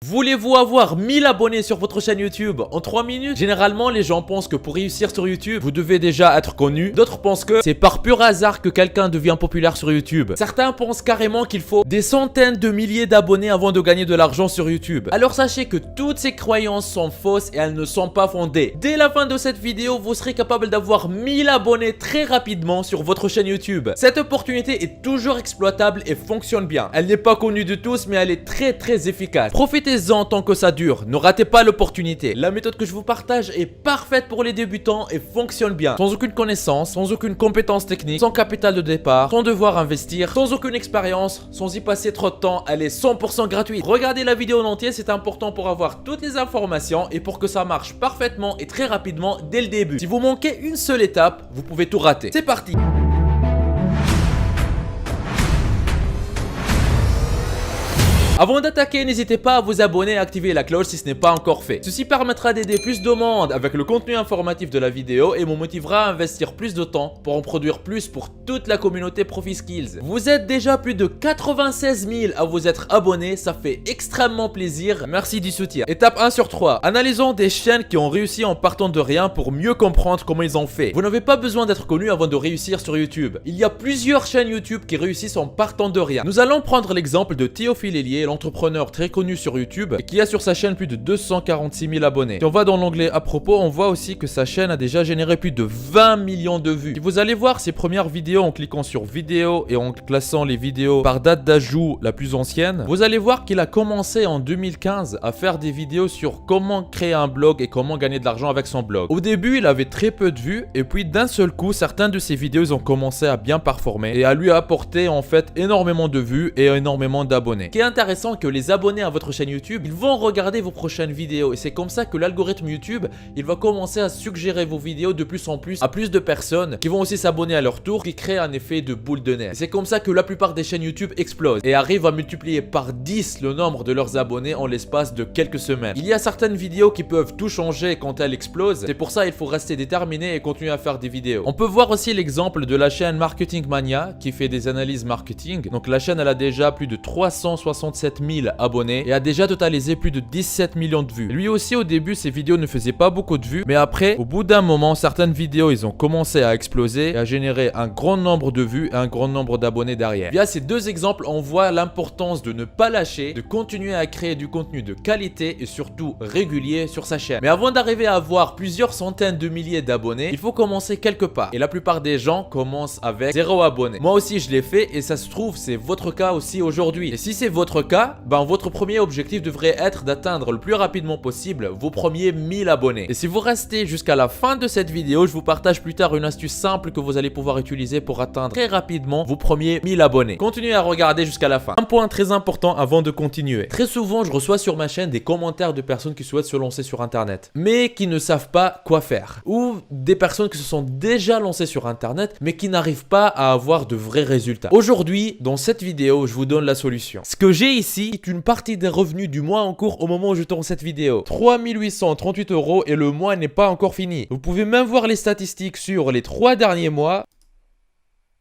Voulez-vous avoir 1000 abonnés sur votre chaîne YouTube en 3 minutes? Généralement, les gens pensent que pour réussir sur YouTube, vous devez déjà être connu. D'autres pensent que c'est par pur hasard que quelqu'un devient populaire sur YouTube. Certains pensent carrément qu'il faut des centaines de milliers d'abonnés avant de gagner de l'argent sur YouTube. Alors sachez que toutes ces croyances sont fausses et elles ne sont pas fondées. Dès la fin de cette vidéo, vous serez capable d'avoir 1000 abonnés très rapidement sur votre chaîne YouTube. Cette opportunité est toujours exploitable et fonctionne bien. Elle n'est pas connue de tous, mais elle est très efficace. Profitez-en tant que ça dure, ne ratez pas l'opportunité. La méthode que je vous partage est parfaite pour les débutants et fonctionne bien. Sans aucune connaissance, sans aucune compétence technique, sans capital de départ, sans devoir investir, sans aucune expérience, sans y passer trop de temps, elle est 100% gratuite. Regardez la vidéo en entier, c'est important pour avoir toutes les informations et pour que ça marche parfaitement et très rapidement dès le début. Si vous manquez une seule étape, vous pouvez tout rater. C'est parti! Avant d'attaquer, n'hésitez pas à vous abonner et à activer la cloche si ce n'est pas encore fait. Ceci permettra d'aider plus de monde avec le contenu informatif de la vidéo et me motivera à investir plus de temps pour en produire plus pour toute la communauté ProfiSkills. Vous êtes déjà plus de 96 000 à vous être abonnés, ça fait extrêmement plaisir. Merci du soutien. Étape 1 sur 3. Analysons des chaînes qui ont réussi en partant de rien pour mieux comprendre comment ils ont fait. Vous n'avez pas besoin d'être connu avant de réussir sur YouTube. Il y a plusieurs chaînes YouTube qui réussissent en partant de rien. Nous allons prendre l'exemple de Théophile Hélier, l'entrepreneur très connu sur YouTube et qui a sur sa chaîne plus de 246 000 abonnés. Si on va dans l'onglet à propos, on voit aussi que sa chaîne a déjà généré plus de 20 millions de vues. Si vous allez voir ses premières vidéos en cliquant sur vidéo et en classant les vidéos par date d'ajout la plus ancienne, vous allez voir qu'il a commencé en 2015 à faire des vidéos sur comment créer un blog et comment gagner de l'argent avec son blog. Au début, il avait très peu de vues et puis d'un seul coup, certaines de ses vidéos ont commencé à bien performer et à lui apporter en fait énormément de vues et énormément d'abonnés. Ce qui est intéressant, que les abonnés à votre chaîne YouTube, ils vont regarder vos prochaines vidéos et c'est comme ça que l'algorithme YouTube, il va commencer à suggérer vos vidéos de plus en plus à plus de personnes qui vont aussi s'abonner à leur tour, qui crée un effet de boule de neige. C'est comme ça que la plupart des chaînes YouTube explosent et arrivent à multiplier par 10 le nombre de leurs abonnés en l'espace de quelques semaines. Il y a certaines vidéos qui peuvent tout changer quand elles explosent, c'est pour ça il faut rester déterminé et continuer à faire des vidéos. On peut voir aussi l'exemple de la chaîne Marketing Mania qui fait des analyses marketing. Donc la chaîne elle a déjà plus de 367 000 abonnés et a déjà totalisé plus de 17 millions de vues. Lui aussi au début ses vidéos ne faisaient pas beaucoup de vues, mais après au bout d'un moment certaines vidéos ils ont commencé à exploser et à générer un grand nombre de vues et un grand nombre d'abonnés derrière. Via ces deux exemples on voit l'importance de ne pas lâcher, de continuer à créer du contenu de qualité et surtout régulier sur sa chaîne. Mais avant d'arriver à avoir plusieurs centaines de milliers d'abonnés, il faut commencer quelque part et la plupart des gens commencent avec 0 abonnés. Moi aussi je l'ai fait et ça se trouve c'est votre cas aussi aujourd'hui. Et si c'est votre cas, votre premier objectif devrait être d'atteindre le plus rapidement possible vos premiers 1000 abonnés. Et si vous restez jusqu'à la fin de cette vidéo, je vous partage plus tard une astuce simple que vous allez pouvoir utiliser pour atteindre très rapidement vos premiers 1000 abonnés. Continuez à regarder jusqu'à la fin. Un point très important avant de continuer. Très souvent, je reçois sur ma chaîne des commentaires de personnes qui souhaitent se lancer sur Internet, mais qui ne savent pas quoi faire. Ou des personnes qui se sont déjà lancées sur Internet, mais qui n'arrivent pas à avoir de vrais résultats. Aujourd'hui, dans cette vidéo, je vous donne la solution. Ce que j'ai ici est une partie des revenus du mois en cours au moment où je tourne cette vidéo. 3 838 € et le mois n'est pas encore fini. Vous pouvez même voir les statistiques sur les 3 derniers mois.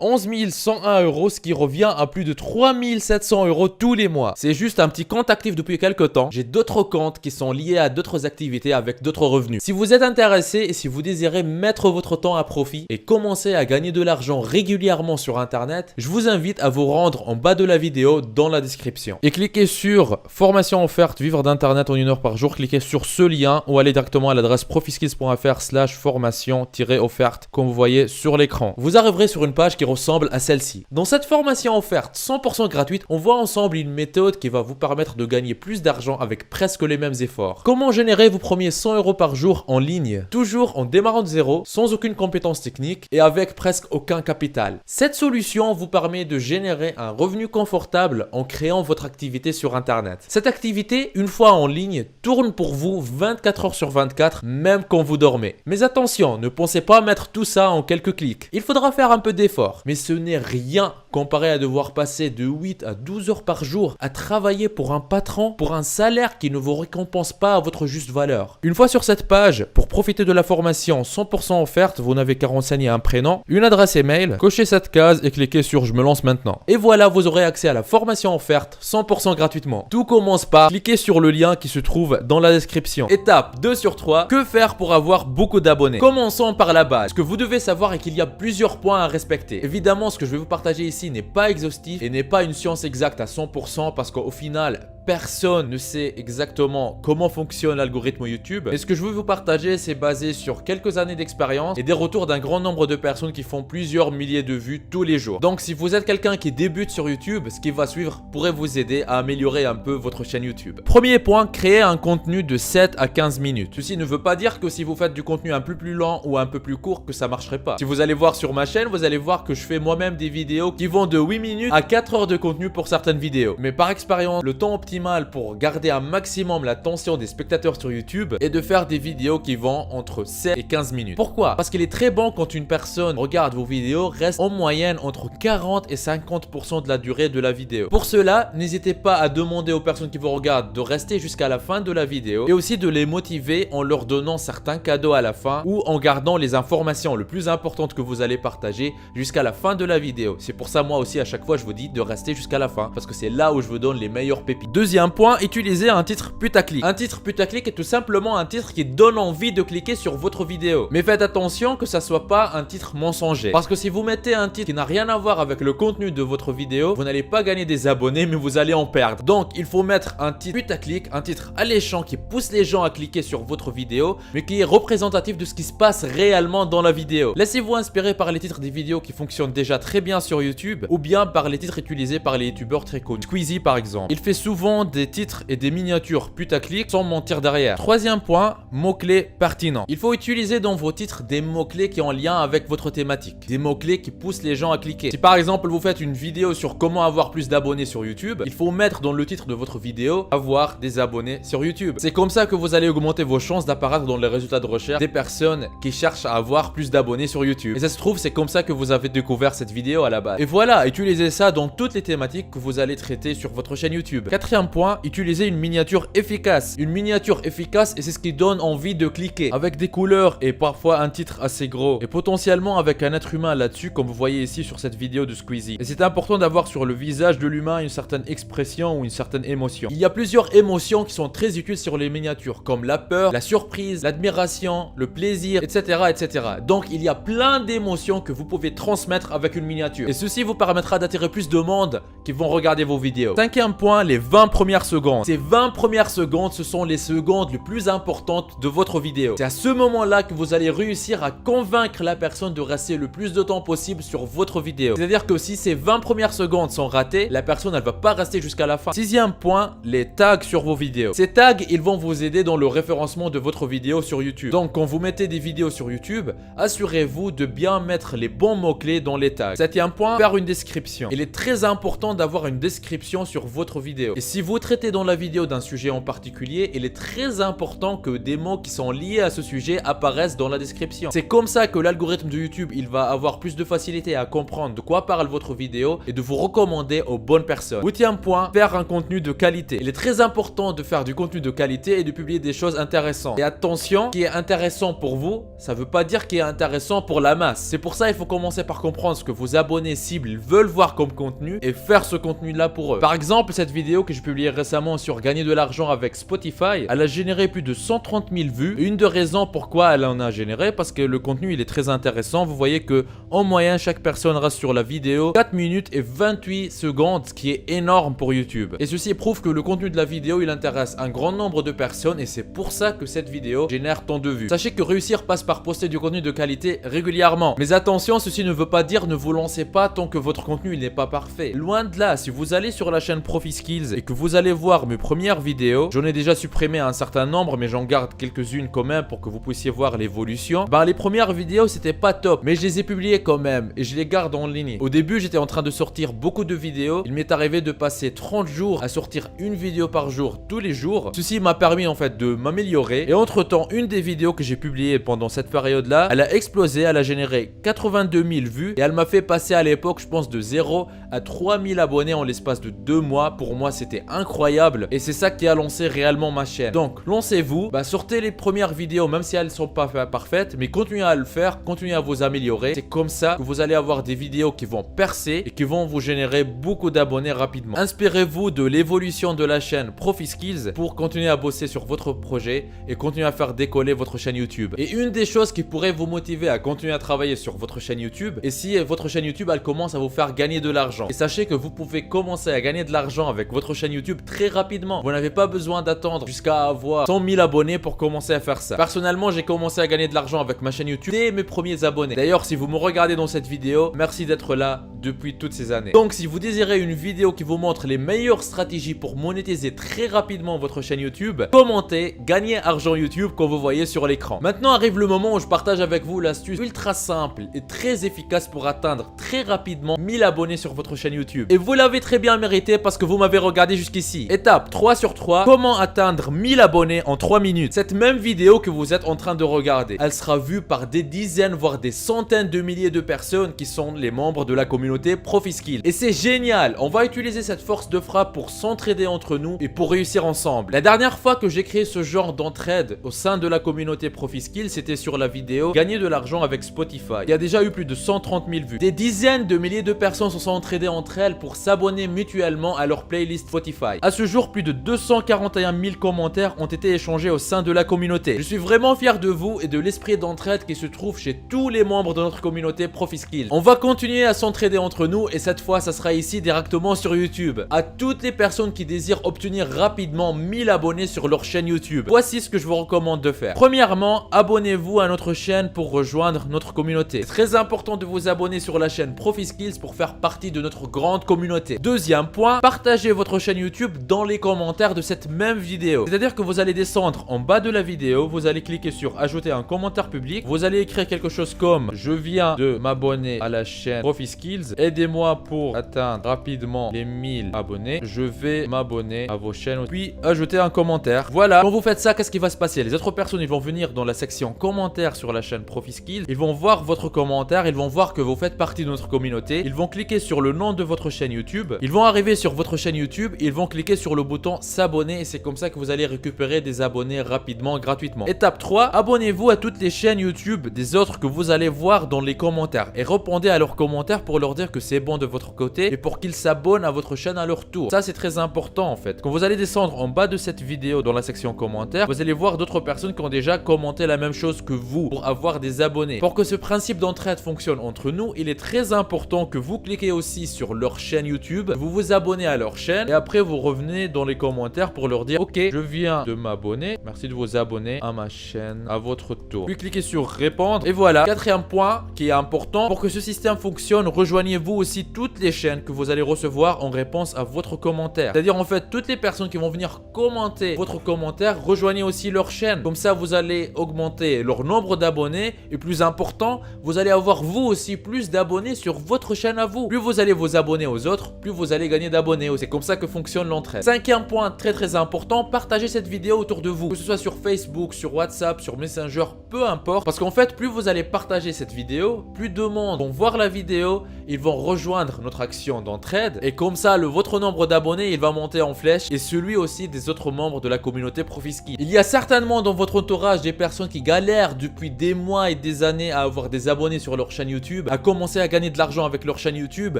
11 101 €, ce qui revient à plus de 3 700 € tous les mois. C'est juste un petit compte actif depuis quelques temps. J'ai d'autres comptes qui sont liés à d'autres activités avec d'autres revenus. Si vous êtes intéressé et si vous désirez mettre votre temps à profit et commencer à gagner de l'argent régulièrement sur Internet, je vous invite à vous rendre en bas de la vidéo dans la description. Et cliquez sur formation offerte vivre d'Internet en 1 heure par jour. Cliquez sur ce lien ou allez directement à l'adresse profiskills.fr/formation-offerte comme vous voyez sur l'écran. Vous arriverez sur une page qui ressemble à celle-ci. Dans cette formation offerte 100% gratuite, on voit ensemble une méthode qui va vous permettre de gagner plus d'argent avec presque les mêmes efforts. Comment générer vos premiers 100 € par jour en ligne, toujours en démarrant de zéro, sans aucune compétence technique et avec presque aucun capital. Cette solution vous permet de générer un revenu confortable en créant votre activité sur Internet. Cette activité, une fois en ligne, tourne pour vous 24 heures sur 24, même quand vous dormez. Mais attention, ne pensez pas mettre tout ça en quelques clics. Il faudra faire un peu d'effort. Mais ce n'est rien comparé à devoir passer de 8 à 12 heures par jour à travailler pour un patron, pour un salaire qui ne vous récompense pas à votre juste valeur. Une fois sur cette page, pour profiter de la formation 100% offerte, vous n'avez qu'à renseigner un prénom, une adresse email, cochez cette case et cliquez sur je me lance maintenant. Et voilà, vous aurez accès à la formation offerte 100% gratuitement. Tout commence par cliquer sur le lien qui se trouve dans la description. Étape 2 sur 3, que faire pour avoir beaucoup d'abonnés? Commençons par la base. Ce que vous devez savoir est qu'il y a plusieurs points à respecter. Évidemment, ce que je vais vous partager ici n'est pas exhaustif et n'est pas une science exacte à 100% parce qu'au final, personne ne sait exactement comment fonctionne l'algorithme YouTube. Et ce que je veux vous partager, c'est basé sur quelques années d'expérience et des retours d'un grand nombre de personnes qui font plusieurs milliers de vues tous les jours. Donc si vous êtes quelqu'un qui débute sur YouTube, ce qui va suivre pourrait vous aider à améliorer un peu votre chaîne YouTube. Premier point, créer un contenu de 7 à 15 minutes. Ceci ne veut pas dire que si vous faites du contenu un peu plus lent ou un peu plus court que ça marcherait pas. Si vous allez voir sur ma chaîne, vous allez voir que je fais moi-même des vidéos qui vont de 8 minutes à 4 heures de contenu pour certaines vidéos. Mais par expérience, le temps optimal pour garder un maximum l'attention des spectateurs sur YouTube est de faire des vidéos qui vont entre 7 et 15 minutes. Pourquoi? Parce qu'il est très bon quand une personne regarde vos vidéos, reste en moyenne entre 40 et 50% de la durée de la vidéo. Pour cela, n'hésitez pas à demander aux personnes qui vous regardent de rester jusqu'à la fin de la vidéo et aussi de les motiver en leur donnant certains cadeaux à la fin ou en gardant les informations les plus importantes que vous allez partager jusqu'à la fin de la vidéo. C'est pour ça moi aussi à chaque fois je vous dis de rester jusqu'à la fin parce que c'est là où je vous donne les meilleures pépites. Deuxième point, utilisez un titre putaclic. Un titre putaclic est tout simplement un titre qui donne envie de cliquer sur votre vidéo. Mais faites attention que ça soit pas un titre mensonger. Parce que si vous mettez un titre qui n'a rien à voir avec le contenu de votre vidéo, vous n'allez pas gagner des abonnés mais vous allez en perdre. Donc il faut mettre un titre putaclic, un titre alléchant qui pousse les gens à cliquer sur votre vidéo mais qui est représentatif de ce qui se passe réellement dans la vidéo. Laissez-vous inspirer par les titres des vidéos qui fonctionnent déjà très bien sur YouTube ou bien par les titres utilisés par les youtubeurs très connus. Squeezie par exemple. Il fait souvent des titres et des miniatures putaclic sans mentir derrière. Troisième point, mots-clés pertinents. Il faut utiliser dans vos titres des mots-clés qui ont en lien avec votre thématique. Des mots-clés qui poussent les gens à cliquer. Si par exemple vous faites une vidéo sur comment avoir plus d'abonnés sur YouTube, il faut mettre dans le titre de votre vidéo avoir des abonnés sur YouTube. C'est comme ça que vous allez augmenter vos chances d'apparaître dans les résultats de recherche des personnes qui cherchent à avoir plus d'abonnés sur YouTube. Et ça se trouve, c'est comme ça que vous avez découvert cette vidéo à la base. Et voilà, utilisez ça dans toutes les thématiques que vous allez traiter sur votre chaîne YouTube. Quatrième point, utilisez une miniature efficace. Une miniature efficace et c'est ce qui donne envie de cliquer. Avec des couleurs et parfois un titre assez gros. Et potentiellement avec un être humain là-dessus comme vous voyez ici sur cette vidéo de Squeezie. Et c'est important d'avoir sur le visage de l'humain une certaine expression ou une certaine émotion. Il y a plusieurs émotions qui sont très utiles sur les miniatures comme la peur, la surprise, l'admiration, le plaisir, etc., etc. Donc il y a plein d'émotions que vous pouvez transmettre avec une miniature. Et ceci vous permettra d'attirer plus de monde qui vont regarder vos vidéos. Cinquième point, les 20 premières secondes. Ces 20 premières secondes, ce sont les secondes les plus importantes de votre vidéo. C'est à ce moment-là que vous allez réussir à convaincre la personne de rester le plus de temps possible sur votre vidéo. C'est-à-dire que si ces 20 premières secondes sont ratées, la personne elle va pas rester jusqu'à la fin. Sixième point, les tags sur vos vidéos. Ces tags, ils vont vous aider dans le référencement de votre vidéo sur YouTube. Donc quand vous mettez des vidéos sur YouTube, assurez-vous de bien mettre les bons mots-clés dans les tags. Septième point, faire une description. Il est très important d'avoir une description sur votre vidéo. Et si vous traitez dans la vidéo d'un sujet en particulier, il est très important que des mots qui sont liés à ce sujet apparaissent dans la description. C'est comme ça que l'algorithme de YouTube, il va avoir plus de facilité à comprendre de quoi parle votre vidéo et de vous recommander aux bonnes personnes. Huitième point, faire un contenu de qualité. Il est très important de faire du contenu de qualité et de publier des choses intéressantes. Et attention, ce qui est intéressant pour vous, ça veut pas dire qu'il est intéressant pour la masse. C'est pour ça il faut commencer par comprendre ce que vos abonnés cibles veulent voir comme contenu et faire ce contenu là pour eux. Par exemple, cette vidéo que j'ai publiée récemment sur gagner de l'argent avec Spotify, elle a généré plus de 130 000 vues. Une des raisons pourquoi elle en a généré, parce que le contenu il est très intéressant. Vous voyez que en moyenne chaque personne reste sur la vidéo 4 minutes et 28 secondes, ce qui est énorme pour YouTube. Et ceci prouve que le contenu de la vidéo il intéresse un grand nombre de personnes et c'est pour ça que cette vidéo génère tant de vues. Sachez que réussir passe par poster du contenu de qualité régulièrement. Mais attention, ceci ne veut pas dire ne vous lancez pas tant que votre contenu il n'est pas parfait. Loin de là, si vous allez sur la chaîne ProfiSkills et que vous allez voir mes premières vidéos, j'en ai déjà supprimé un certain nombre, mais j'en garde quelques-unes quand même pour que vous puissiez voir l'évolution. Ben, les premières vidéos, c'était pas top, mais je les ai publiées quand même et je les garde en ligne. Au début, j'étais en train de sortir beaucoup de vidéos. Il m'est arrivé de passer 30 jours à sortir une vidéo par jour, tous les jours. Ceci m'a permis en fait de m'améliorer. Et entre-temps, une des vidéos que j'ai publiées pendant cette période-là, elle a explosé, elle a généré 82 000 vues et elle m'a fait passer à l'époque, je pense, de 0 à 3000 abonnés en l'espace de 2 mois. Pour moi, c'était incroyable et c'est ça qui a lancé réellement ma chaîne. Donc, lancez-vous, sortez les premières vidéos, même si elles ne sont pas parfaites, mais continuez à le faire, continuez à vous améliorer. C'est comme ça que vous allez avoir des vidéos qui vont percer et qui vont vous générer beaucoup d'abonnés rapidement. Inspirez-vous de l'évolution de la chaîne ProfiSkills pour continuer à bosser sur votre projet et continuer à faire décoller votre chaîne YouTube. Et une des choses qui pourrait vous motiver à continuer à travailler sur votre chaîne YouTube, et si votre chaîne YouTube elle commence à vous faire gagner de l'argent. Et sachez que vous pouvez commencer à gagner de l'argent avec votre chaîne YouTube très rapidement. Vous n'avez pas besoin d'attendre jusqu'à avoir 100 000 abonnés pour commencer à faire ça. Personnellement, j'ai commencé à gagner de l'argent avec ma chaîne YouTube dès mes premiers abonnés. D'ailleurs, si vous me regardez dans cette vidéo, merci d'être là depuis toutes ces années. Donc, si vous désirez une vidéo qui vous montre les meilleures stratégies pour monétiser très rapidement votre chaîne YouTube, commentez, gagnez argent YouTube comme vous voyez sur l'écran. Maintenant arrive le moment où je partage avec vous l'astuce ultra simple et très efficace pour atteindre très rapidement 1000 abonnés sur votre chaîne YouTube. Et vous l'avez très bien mérité parce que vous m'avez regardé jusqu'ici. Étape 3 sur 3, comment atteindre 1000 abonnés en 3 minutes. Cette même vidéo que vous êtes en train de regarder, elle sera vue par des dizaines voire des centaines de milliers de personnes qui sont les membres de la communauté ProfiSkills. Et c'est génial, on va utiliser cette force de frappe pour s'entraider entre nous et pour réussir ensemble. La dernière fois que j'ai créé ce genre d'entraide au sein de la communauté ProfiSkills, c'était sur la vidéo gagner de l'argent avec Spotify. Il y a déjà eu plus de 130 000 vues. Des dizaines de milliers de personnes se sont entraidées entre elles pour s'abonner mutuellement à leur playlist Spotify. À ce jour, plus de 241 000 commentaires ont été échangés au sein de la communauté. Je suis vraiment fier de vous et de l'esprit d'entraide qui se trouve chez tous les membres de notre communauté ProfiSkills. On va continuer à s'entraider entre nous et cette fois, ça sera ici directement sur YouTube. À toutes les personnes qui désirent obtenir rapidement 1000 abonnés sur leur chaîne YouTube, voici ce que je vous recommande de faire. Premièrement, abonnez-vous à notre chaîne pour rejoindre notre communauté. C'est très important de vous abonner sur la chaîne ProfiSkills pour faire partie de notre grande communauté. Deuxième point, partagez votre chaîne YouTube dans les commentaires de cette même vidéo. C'est-à-dire que vous allez descendre en bas de la vidéo, vous allez cliquer sur ajouter un commentaire public, vous allez écrire quelque chose comme je viens de m'abonner à la chaîne ProfiSkills, aidez-moi pour atteindre rapidement les 1000 abonnés, je vais m'abonner à vos chaînes, puis ajouter un commentaire. Voilà, quand vous faites ça, qu'est-ce qui va se passer? Les autres personnes, ils vont venir dans la section commentaires sur la chaîne ProfiSkills, ils vont voir votre commentaire, ils vont voir que vous faites partie de notre communauté, ils vont cliquer sur le nom de votre chaîne YouTube, ils vont arriver sur votre chaîne YouTube, ils vont cliquer sur le bouton s'abonner et c'est comme ça que vous allez récupérer des abonnés rapidement, gratuitement. Étape 3, abonnez-vous à toutes les chaînes YouTube des autres que vous allez voir dans les commentaires et répondez à leurs commentaires pour leur dire que c'est bon de votre côté et pour qu'ils s'abonnent à votre chaîne à leur tour. Ça, c'est très important en fait. Quand vous allez descendre en bas de cette vidéo dans la section commentaires, vous allez voir d'autres personnes qui ont déjà commenté la même chose que vous pour avoir des abonnés. Pour que ce principe d'entraide fonctionne entre nous, il est très important que vous cliquez aussi sur leur chaîne YouTube, vous vous abonnez à leur chaîne et après vous revenez dans les commentaires pour leur dire ok, je viens de m'abonner, merci de vous abonner à ma chaîne à votre tour. Puis cliquez sur répondre et voilà. Quatrième point qui est important, pour que ce système fonctionne, rejoignez-vous aussi toutes les chaînes que vous allez recevoir en réponse à votre commentaire. C'est-à-dire en fait toutes les personnes qui vont venir commenter votre commentaire, rejoignez aussi leur chaîne. Comme ça vous allez augmenter leur nombre d'abonnés et plus important, vous allez avoir vous aussi plus d'abonnés sur votre chaîne à vous. Plus vous allez vous abonner aux autres, plus vous allez gagner d'abonnés. C'est comme ça que fonctionne l'entraide. Cinquième point très important, partagez cette vidéo autour de vous, que ce soit sur Facebook, sur WhatsApp, sur Messenger, peu importe, parce qu'en fait plus vous allez partager cette vidéo, plus de monde vont voir la vidéo, ils vont rejoindre notre action d'entraide et comme ça votre nombre d'abonnés il va monter en flèche et celui aussi des autres membres de la communauté ProfiSkills. Il y a certainement dans votre entourage des personnes qui galèrent depuis des mois et des années à avoir des abonnés sur leur chaîne YouTube, à commencer à gagner de l'argent avec leur chaîne YouTube.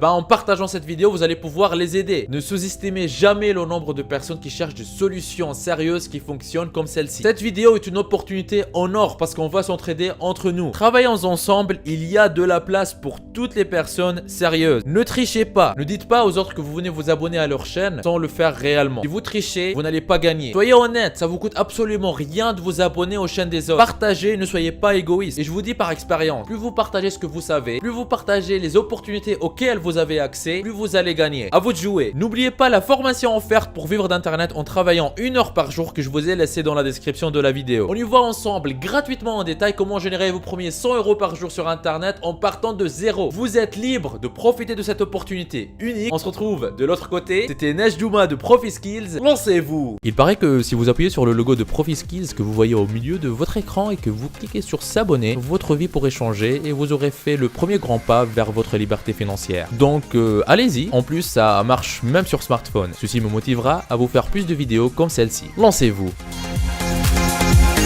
En partageant cette vidéo vous allez pouvoir les aider. Ne sous-estimez jamais le nombre de personnes qui cherchent des solutions sérieuses qui fonctionnent comme celle-ci. Cette vidéo est une opportunité en or parce qu'on va s'entraider entre nous. Travaillons ensemble, il y a de la place pour toutes les personnes sérieuses. Ne trichez pas, ne dites pas aux autres que vous venez vous abonner à leur chaîne sans le faire réellement. Si vous trichez, vous n'allez pas gagner. Soyez honnête, ça vous coûte absolument rien de vous abonner aux chaînes des autres. Partagez, ne soyez pas égoïste. Et je vous dis par expérience, plus vous partagez ce que vous savez, plus vous partagez les opportunités auxquelles vous avez accès, plus vous allez gagner. À vous de jouer. N'oubliez pas la formation offerte pour vivre d'internet en travaillant 1 heure par jour que je vous ai laissé dans la description de la vidéo. On y voit ensemble gratuitement en détail comment générer vos premiers 100 € par jour sur internet en partant de zéro. Vous êtes libre de profiter de cette opportunité unique. On se retrouve de l'autre côté. C'était Nejdouma de ProfiSkills. Lancez-vous. Il paraît que si vous appuyez sur le logo de ProfiSkills que vous voyez au milieu de votre écran et que vous cliquez sur s'abonner, votre vie pourrait changer et vous aurez fait le premier grand pas vers votre liberté financière. Donc allez-y. En plus, ça marche même sur smartphone. Ceci me motivera à vous faire plus de vidéos comme celle-ci. Lancez-vous.